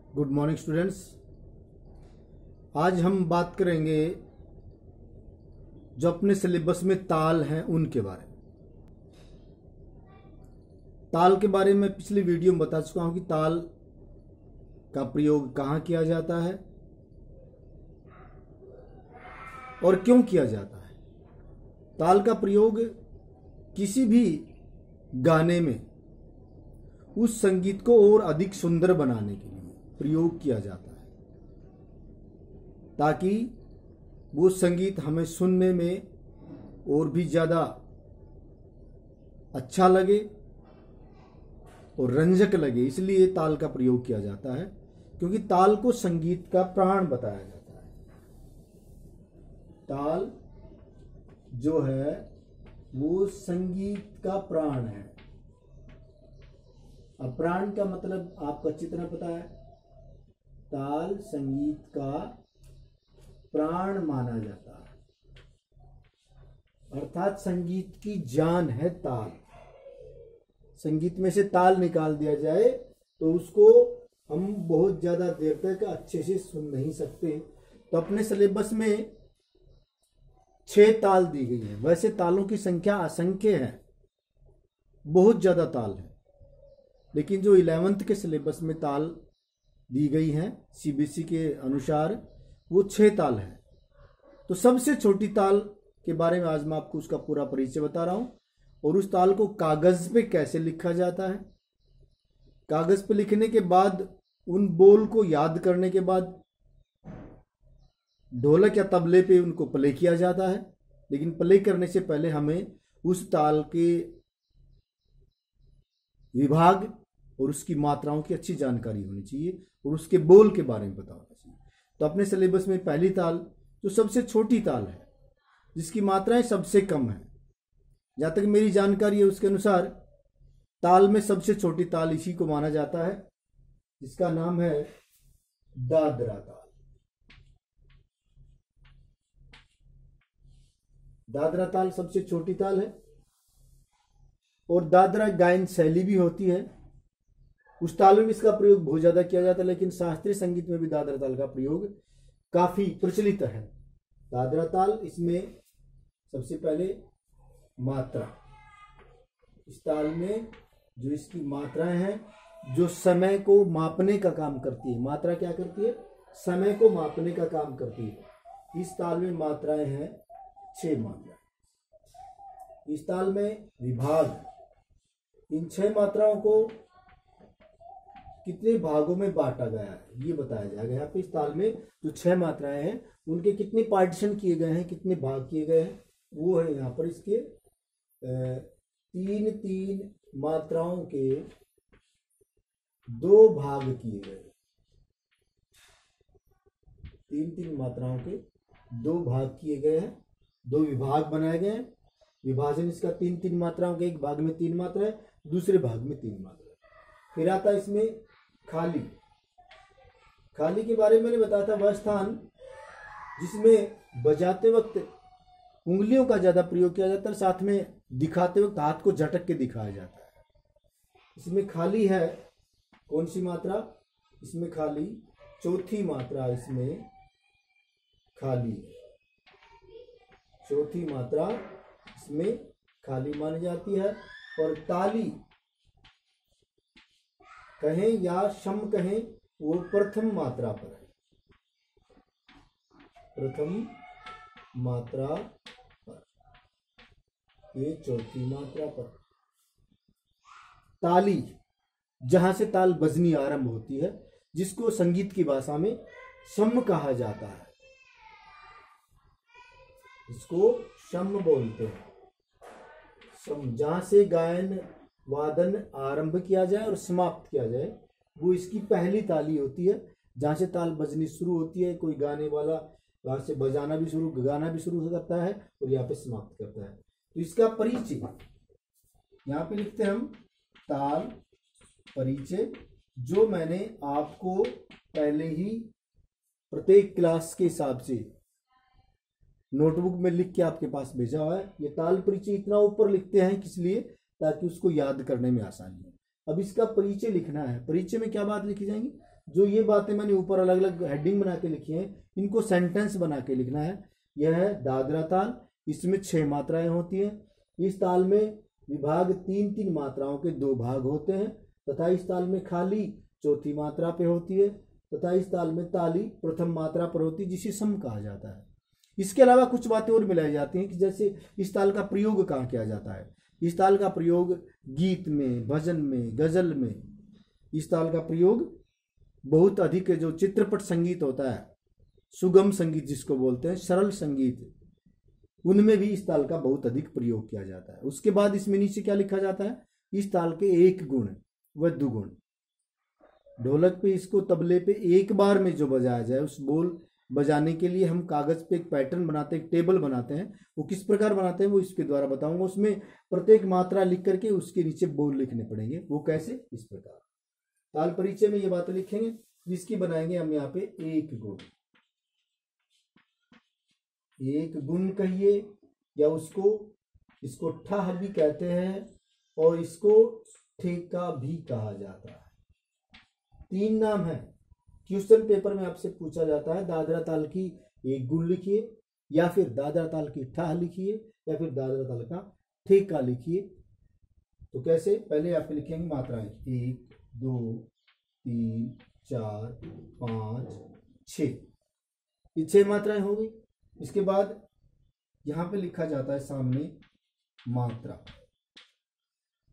Good morning students. आज हम बात करेंगे जो अपने सिलेबस में ताल हैं उनके बारे में। ताल के बारे में पिछली वीडियो में बता चुका हूं कि ताल का प्रयोग कहाँ किया जाता है और क्यों किया जाता है। ताल का प्रयोग किसी भी गाने में उस संगीत को और अधिक सुंदर बनाने के लिए प्रयोग किया जाता है, ताकि वो संगीत हमें सुनने में और भी ज़्यादा अच्छा लगे और रंजक लगे। इसलिए ताल का प्रयोग किया जाता है, क्योंकि ताल को संगीत का प्राण बताया जाता है। ताल जो है वो संगीत का प्राण है। अब प्राण का मतलब आपको अच्छी तरह पता है। ताल संगीत का प्राण माना जाता है, अर्थात संगीत की जान है ताल। संगीत में से ताल निकाल दिया जाए तो उसको हम बहुत ज्यादा देर तक अच्छे से सुन नहीं सकते। तो अपने सिलेबस में 6 ताल दी गई है। वैसे तालों की संख्या असंख्य है, बहुत ज्यादा ताल है, लेकिन जो 11th के सिलेबस में ताल दी गई हैं सीबीएसई के अनुसार वो 6 ताल है। तो सबसे छोटी ताल के बारे में आज मैं आपको उसका पूरा परिचय बता रहा हूं, और उस ताल को कागज पे कैसे लिखा जाता है। कागज पे लिखने के बाद उन बोल को याद करने के बाद ढोलक या तबले पे उनको प्ले किया जाता है। लेकिन प्ले करने से पहले हमें उस ताल के विभाग और उसकी मात्राओं की अच्छी जानकारी होनी चाहिए और उसके बोल के बारे में पता होना चाहिए। तो अपने सिलेबस में पहली ताल जो सबसे छोटी ताल है, जिसकी मात्राएं सबसे कम है, जहां तक मेरी जानकारी है उसके अनुसार ताल में सबसे छोटी ताल इसी को माना जाता है, जिसका नाम है दादरा ताल। दादरा ताल सबसे छोटी ताल है और दादरा गायन शैली भी होती है। उस ताल में भी इसका प्रयोग बहुत ज्यादा किया जाता है, लेकिन शास्त्रीय संगीत में भी दादरा ताल का प्रयोग काफी प्रचलित है। दादरा ताल, इसमें सबसे पहले मात्रा, इस ताल में जो इसकी मात्राएं हैं जो समय को मापने का काम करती है। मात्रा क्या करती है? समय को मापने का काम करती है। इस ताल में मात्राएं हैं 6 मात्रा। इस ताल में विभाग, इन 6 मात्राओं को कितने भागों में बांटा गया है ये बताया जाएगा। यहाँ पे इस ताल में जो 6 मात्राएं हैं उनके कितने पार्टीशन किए गए हैं, कितने भाग किए गए हैं, वो है यहाँ पर इसके 3-3 मात्राओं के 2 भाग किए गए। 3-3 मात्राओं के 2 भाग किए गए हैं, 2 विभाग बनाए गए हैं। विभाजन इसका 3-3 मात्राओं के, एक भाग में 3 मात्राएं, दूसरे भाग में 3 मात्राएं। फिर आता है इसमें खाली। खाली के बारे में मैंने बताया था, वह स्थान जिसमें बजाते वक्त उंगलियों का ज्यादा प्रयोग किया जाता है, साथ में दिखाते वक्त हाथ को झटक के दिखाया जाता है। इसमें खाली है कौन सी मात्रा? इसमें खाली चौथी मात्रा, इसमें खाली चौथी मात्रा इसमें खाली मानी जाती है। और ताली कहें या शम कहें, वो प्रथम मात्रा पर है। प्रथम मात्रा पर, ये चौथी मात्रा पर। ताली, जहां से ताल बजनी आरंभ होती है, जिसको संगीत की भाषा में शम कहा जाता है, इसको शम बोलते हैं। शम, जहां से गायन वादन आरंभ किया जाए और समाप्त किया जाए, वो इसकी पहली ताली होती है। जहां से ताल बजनी शुरू होती है, कोई गाने वाला वहां से बजाना भी शुरू, गाना भी शुरू करता है और यहाँ पे समाप्त करता है। तो इसका परिचय यहाँ पे लिखते हैं हम, ताल परिचय, जो मैंने आपको पहले ही प्रत्येक क्लास के हिसाब से नोटबुक में लिख के आपके पास भेजा हुआ है। ये ताल परिचय इतना ऊपर लिखते हैं किस लिए? ताकि उसको याद करने में आसानी हो। अब इसका परिचय लिखना है। परिचय में क्या बात लिखी जाएंगी? जो ये बातें मैंने ऊपर अलग अलग हेडिंग बना के लिखी हैं, इनको सेंटेंस बना के लिखना है। यह है दादरा ताल, इसमें 6 मात्राएं होती हैं। इस ताल में विभाग 3-3 मात्राओं के 2 भाग होते हैं, तथा इस ताल में खाली चौथी मात्रा पे होती है, तथा इस ताल में ताली प्रथम मात्रा पर होती है, जिसे सम कहा जाता है। इसके अलावा कुछ बातें और मिलाई जाती हैं कि जैसे इस ताल का प्रयोग कहाँ किया जाता है। इस ताल का प्रयोग गीत में, भजन में, गजल में। इस ताल का प्रयोग बहुत अधिक है। जो चित्रपट संगीत होता है, सुगम संगीत जिसको बोलते हैं, सरल संगीत, उनमें भी इस ताल का बहुत अधिक प्रयोग किया जाता है। उसके बाद इसमें नीचे क्या लिखा जाता है, इस ताल के 1 गुण व दुगुण। ढोलक पे इसको तबले पे एक बार में जो बजाया जाए, उस बोल बजाने के लिए हम कागज पे एक पैटर्न बनाते हैं, एक टेबल बनाते हैं। वो किस प्रकार बनाते हैं वो इसके द्वारा बताऊंगा। उसमें प्रत्येक मात्रा लिख करके उसके नीचे बोल लिखने पड़ेंगे। वो कैसे, इस प्रकार। ताल परिचय में ये बातें लिखेंगे, जिसकी बनाएंगे हम यहाँ पे 1 गुण। 1 गुण कहिए, या इसको ठह भी कहते हैं और इसको ठेका भी कहा जाता है। 3 नाम है। क्वेश्चन पेपर में आपसे पूछा जाता है दादरा ताल की 1 गुण लिखिए, या फिर दादरा ताल की ठह लिखिए, या फिर दादरा ताल का ठेका लिखिए। तो कैसे, पहले आप लिखेंगे मात्राएं 1 2 3 4 5 6। ये 6 मात्राएं हो गई। इसके बाद यहाँ पे लिखा जाता है सामने मात्रा,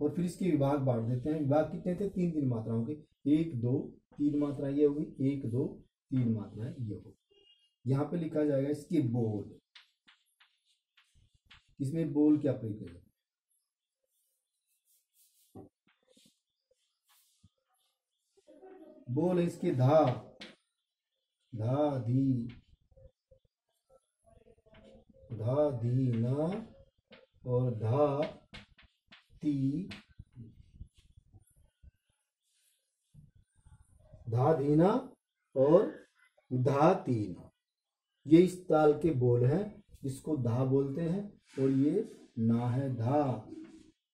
और फिर इसके विभाग बांट देते हैं। विभाग कितने थे, 3-3 मात्राओं के। 1 2 3 मात्राएं ये होगी, 1 2 3 मात्राएं ये होगी। यहाँ पे लिखा जाएगा इसके बोल। इसमें बोल क्या प्रयोग है, बोल है इसके धा, धा धी, धा धी ना और धा ती, धा धीना और धा तीना। ये इस ताल के बोल हैं, जिसको धा बोलते हैं, और ये ना है धा।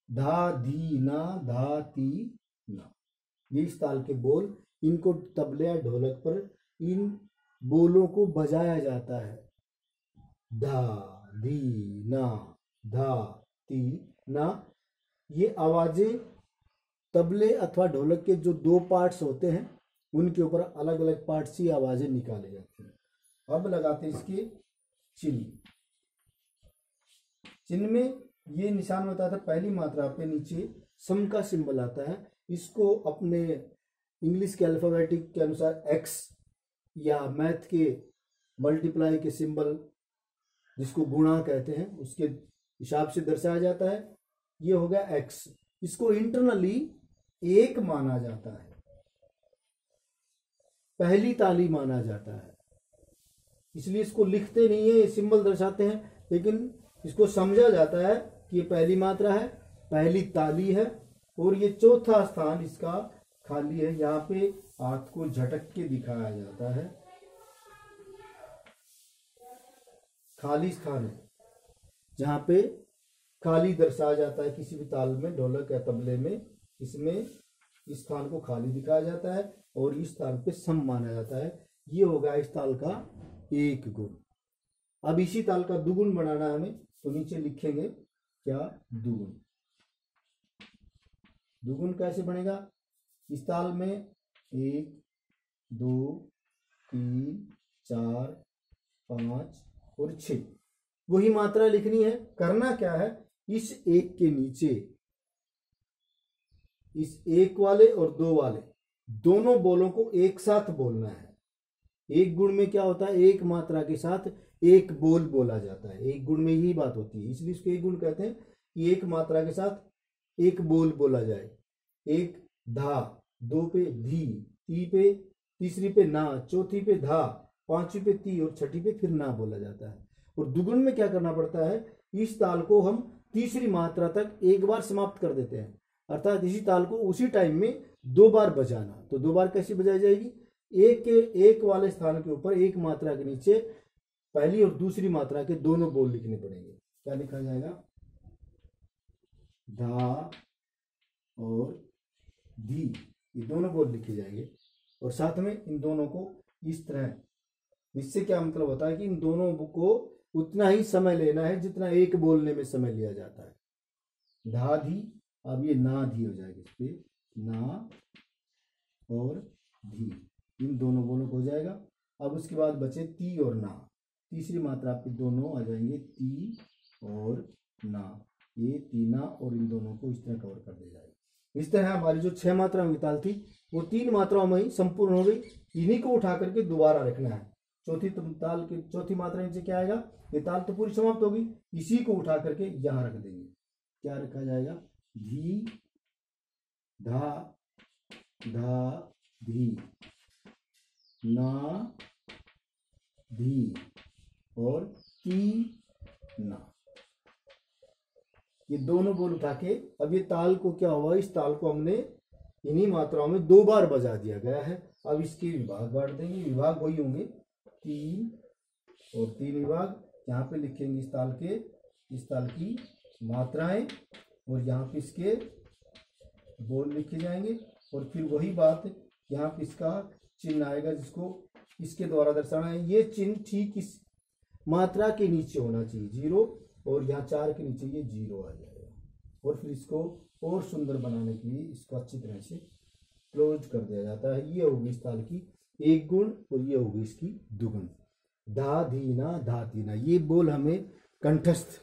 धा धी ना, धा ती ना, ये इस ताल के बोल। इनको तबले या ढोलक पर इन बोलों को बजाया जाता है। धा धी ना, धा ती ना। ये आवाजें तबले अथवा ढोलक के जो 2 पार्ट्स होते हैं, उनके ऊपर अलग अलग पार्ट्स की आवाजें निकाली जाती हैं। अब लगाते हैं इसके चिन्ह। चिन्ह में ये निशान होता था, पहली मात्रा पे नीचे सम का सिंबल आता है। इसको अपने इंग्लिश के अल्फाबेटिक के अनुसार एक्स, या मैथ के मल्टीप्लाई के सिंबल जिसको गुणा कहते हैं, उसके हिसाब से दर्शाया जाता है। ये हो गया एक्स। इसको इंटरनली 1 माना जाता है, पहली ताली माना जाता है। इसलिए इसको लिखते नहीं है, ये सिंबल दर्शाते हैं, लेकिन इसको समझा जाता है कि ये पहली मात्रा है, पहली ताली है, और ये चौथा स्थान इसका खाली है। यहाँ पे हाथ को झटक के दिखाया जाता है, खाली स्थान है जहाँ पे खाली दर्शाया जाता है। किसी भी ताल में, ढोलक या तबले में, इसमें इस स्थान को खाली दिखाया जाता है और इस स्थान पे सम माना जाता है। ये होगा इस ताल का 1 गुण। अब इसी ताल का दुगुण बनाना है हमें, तो नीचे लिखेंगे क्या, दुगुण। दुगुण कैसे बनेगा, इस ताल में 1 2 3 4 5 और 6 वही मात्रा लिखनी है। करना क्या है, इस 1 के नीचे इस 1 वाले और 2 वाले दोनों बोलों को एक साथ बोलना है। 1 गुण में क्या होता है, 1 मात्रा के साथ 1 बोल बोला जाता है। 1 गुण में यही बात होती है, इसलिए इसको 1 गुण कहते हैं कि 1 मात्रा के साथ 1 बोल बोला जाए। 1 धा, 2 पे धी, 3 पे, तीसरी पे ना, चौथी पे धा, 5वीं पे ती और 6ठी पे फिर ना बोला जाता है। और दुगुण में क्या करना पड़ता है, इस ताल को हम तीसरी मात्रा तक एक बार समाप्त कर देते हैं, अर्थात इसी ताल को उसी टाइम में 2 बार बजाना। तो 2 बार कैसे बजाई जाएगी, एक वाले स्थान के ऊपर 1 मात्रा के नीचे पहली और दूसरी मात्रा के दोनों बोल लिखने पड़ेंगे। क्या लिखा जाएगा, धा और धी, ये दोनों बोल लिखे जाएंगे। और साथ में इन दोनों को इस तरह, इससे क्या मतलब होता है कि इन दोनों को उतना ही समय लेना है जितना एक बोलने में समय लिया जाता है। धा धी, अब ये ना धी हो जाएगा, इस पे ना और धी, इन दोनों बोलों को हो जाएगा। अब उसके बाद बचे ती और ना, तीसरी मात्रा आपके दोनों आ जाएंगे ती और ना, ये तीना और इन दोनों को इस तरह कवर कर दिया जाएगा। इस तरह हमारी जो 6 मात्राओं की ताल थी वो 3 मात्राओं में ही संपूर्ण हो गई। इन्हीं को उठा करके दोबारा रखना है। चौथी ताल की चौथी मात्रा नीचे क्या आएगा, ये ताल तो पूरी समाप्त होगी, इसी को उठा करके यहाँ रख देंगे। क्या रखा जाएगा, धी धा धा धी, ना धी और ती ना। ये दोनों बोल उठा के अब ये ताल को क्या हुआ, इस ताल को हमने इन्हीं मात्राओं में 2 बार बजा दिया गया है। अब इसके विभाग बांट देंगे, विभाग वही होंगे 3 और 3 विभाग। यहाँ पे लिखेंगे इस ताल की मात्राएं और यहाँ पे इसके बोल लिखे जाएंगे। और फिर वही बात यहाँ पे इसका चिन्ह आएगा जिसको इसके द्वारा दर्शाना है। ये चिन्ह ठीक इस मात्रा के नीचे होना चाहिए 0, और यहाँ 4 के नीचे ये 0 आ जाएगा। और फिर इसको और सुंदर बनाने के लिए इसको अच्छी तरह से क्लोज कर दिया जाता है। ये होगी इस ताल की 1 गुण और ये होगी इसकी 2 गुण। धा धीना धा तीना, ये बोल हमें कंठस्थ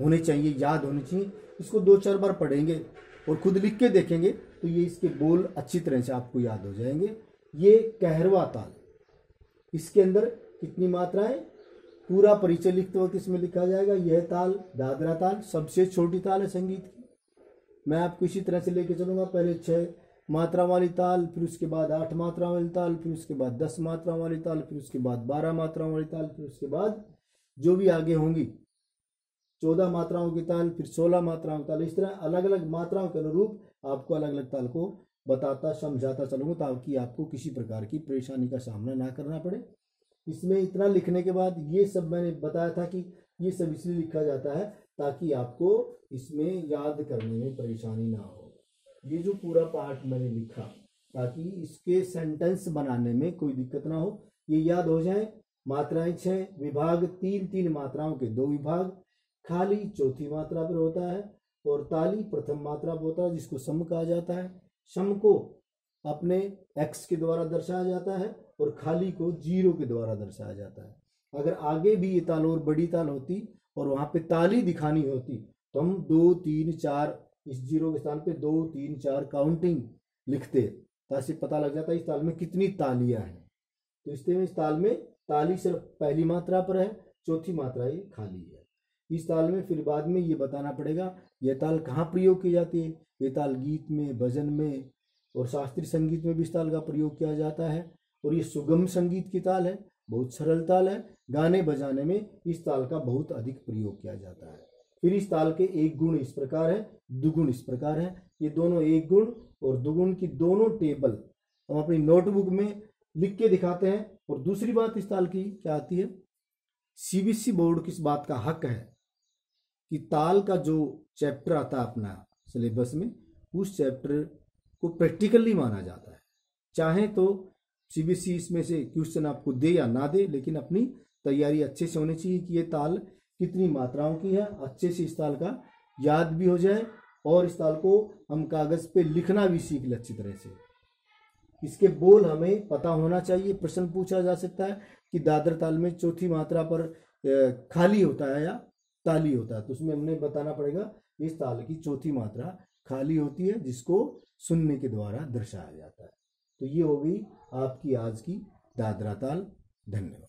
होने चाहिए, याद होने चाहिए। इसको 2-4 बार पढ़ेंगे और खुद लिख के देखेंगे तो ये इसके बोल अच्छी तरह से आपको याद हो जाएंगे। ये कहरवा ताल, इसके अंदर कितनी मात्राएं, पूरा परिचय लिखते वक्त इसमें लिखा जाएगा। यह ताल दादरा ताल सबसे छोटी ताल है संगीत की। मैं आपको इसी तरह से लेके चलूंगा, पहले 6 मात्रा वाली ताल, फिर उसके बाद 8 मात्रा वाली ताल, फिर उसके बाद 10 मात्रा वाली ताल, फिर उसके बाद 12 मात्रा वाली ताल, फिर उसके बाद जो भी आगे होंगी 14 मात्राओं की ताल, फिर 16 मात्राओं की ताल। इस तरह अलग अलग मात्राओं के अनुरूप आपको अलग अलग ताल को बताता समझाता चलूंगा ताकि आपको किसी प्रकार की परेशानी का सामना ना करना पड़े। इसमें इतना लिखने के बाद ये सब मैंने बताया था कि ये सब इसलिए लिखा जाता है ताकि आपको इसमें याद करने में परेशानी ना हो। ये जो पूरा पार्ट मैंने लिखा ताकि इसके सेंटेंस बनाने में कोई दिक्कत ना हो, ये याद हो जाए। मात्राएं 6, विभाग 3 मात्राओं के 2 विभाग, खाली चौथी मात्रा पर होता है और ताली प्रथम मात्रा पर होता है जिसको सम कहा जाता है। सम को अपने x के द्वारा दर्शाया जाता है और खाली को 0 के द्वारा दर्शाया जाता है। अगर आगे भी ये ताल और बड़ी ताल होती और वहां पे ताली दिखानी होती तो हम 2 3 4 इस 0 के स्थान पे 2 3 4 काउंटिंग लिखते ताकि पता लग जाता है इस ताल में कितनी तालियां हैं। तो इसलिए इस ताल में ताली सिर्फ पहली मात्रा पर है, चौथी मात्रा ये खाली है। इस ताल में फिर बाद में ये बताना पड़ेगा यह ताल कहाँ प्रयोग की जाती है। ये ताल गीत में, भजन में और शास्त्रीय संगीत में भी इस ताल का प्रयोग किया जाता है। और ये सुगम संगीत की ताल है, बहुत सरल ताल है। गाने बजाने में इस ताल का बहुत अधिक प्रयोग किया जाता है। फिर इस ताल के 1 गुण इस प्रकार है, 2 गुण इस प्रकार है। ये दोनों 1 गुण और 2 गुण की दोनों टेबल हम अपनी नोटबुक में लिख के दिखाते हैं। और दूसरी बात इस ताल की क्या आती है, सीबीएसई बोर्ड किस बात का हक है कि ताल का जो चैप्टर आता है अपना सिलेबस में, उस चैप्टर को प्रैक्टिकली माना जाता है। चाहे तो सीबीएसई इसमें से क्वेश्चन आपको दे या ना दे, लेकिन अपनी तैयारी अच्छे से होनी चाहिए कि ये ताल कितनी मात्राओं की है, अच्छे से इस ताल का याद भी हो जाए और इस ताल को हम कागज पे लिखना भी सीख ले अच्छी तरह से। इसके बोल हमें पता होना चाहिए। प्रश्न पूछा जा सकता है कि दादर ताल में चौथी मात्रा पर खाली होता है या ताली होता है, तो उसमें हमने बताना पड़ेगा इस ताल की चौथी मात्रा खाली होती है जिसको सुनने के द्वारा दर्शाया जाता है। तो ये हो गई आपकी आज की दादरा ताल। धन्यवाद।